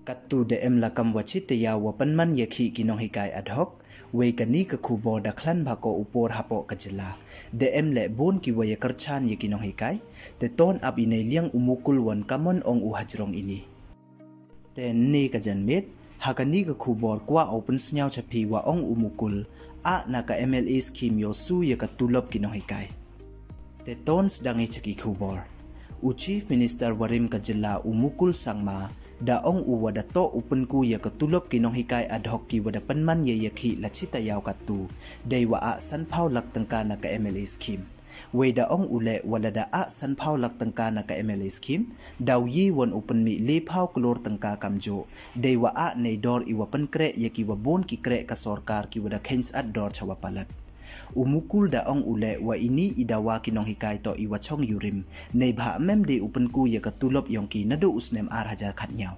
Katu DM lakam wachite ya wapanman yaki kinong hikai ad hoc, we kani ke kubo da klan bako upor hapo kajela. DM le bon ki waya kerchan ye kinong hikai, te ton ab inay liang umukul wan kamon ong uhajrong ini. Te ni kajan mit, hakani ke kubor kwa open snyaw chapi wa ong umukul, a naka MLA scheme yo su ye katulop kinong hikai. Te ton sedang chaki kubor. Chief Minister Warim Kajela umukul sangma da ong uwada to upenku ya ketulop kinong hikai ad hoc ki wada penman ye yakhi lachita yaw katu dei wa a sanpau lak tengka na ka MLA scheme we da ong ule wala da a sanpau lak tengka na ka MLA scheme daw yi won upen mi le phau klor tengka kamjo dei wa a nei dor iwa penkre ye ki wa bon ki kre ka sorkar ki wada khens ad dor chawa palat umukul da ong ule wa ini idawa kinong hikai to iwa chong yurim nei bha mem de upenku ye katulop yongki nado usnem ar hajar khatnyaw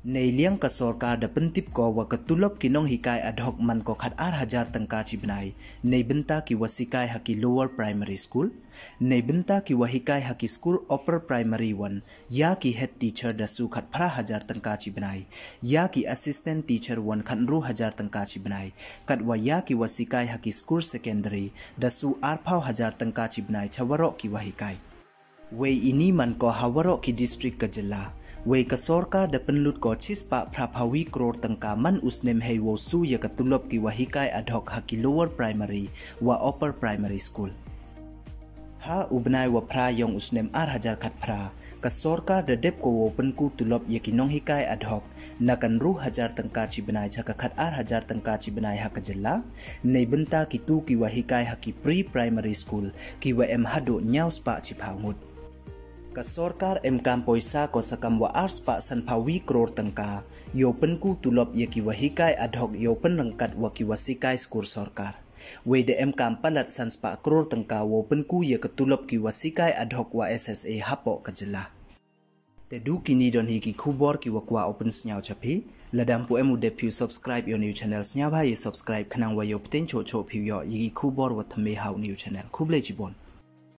nei liang ka sorkar da pentip ko wa katulop kinong hikai ad hoc man ko khat ar hajar tangka chibnai nei benta ki wasikai haki lower primary school nei benta ki wahikai haki school upper primary 1 ya ki head teacher da su khat phra hajar tangka chibnai ya ki assistant teacher 1 khat ru hajar tangka chibnai kat wa ya ki wasikai haki school secondary da su ar phau hajar tangka chibnai chawaro ki wahikai we ini man ko hawaro ki district Kajela we ka sorkar da penlut ko chispa praphawi crore tangka man usnem hei wo su ya katulop ki wahikai ad hoc haki lower primary wa upper primary school ha ubnai wa phra yong usnem ar hajar khat phra ka sorkar da dep ko wo penku tulop ye kinong hikai ad hoc nakan ru hajar tangka chibnai chaka khat ar hajar tangka chibnai ha Kajela nei benta ki tu ki wahikai haki pre primary school ki wa em hado nyaw spa chiphaungut ka sorkar emkam poisa ko sakam wa ars pa sanphawi crore tangka yo penku tulop ye ki wahikai ad hoc yo penrangkat wa ki wasikai skur sorkar we de emkam palat sanspa crore tangka wo penku ye katulop ki wasikai ad hoc wa SSA hapo Kajela te du kini don hi ki khubor ki wa kwa open snyaw chapi ladam pu emu de phu subscribe yo new channel snyaw ba ye subscribe khanang wa yo pten cho cho phu yo yi khubor wa thame hau new channel khuble jibon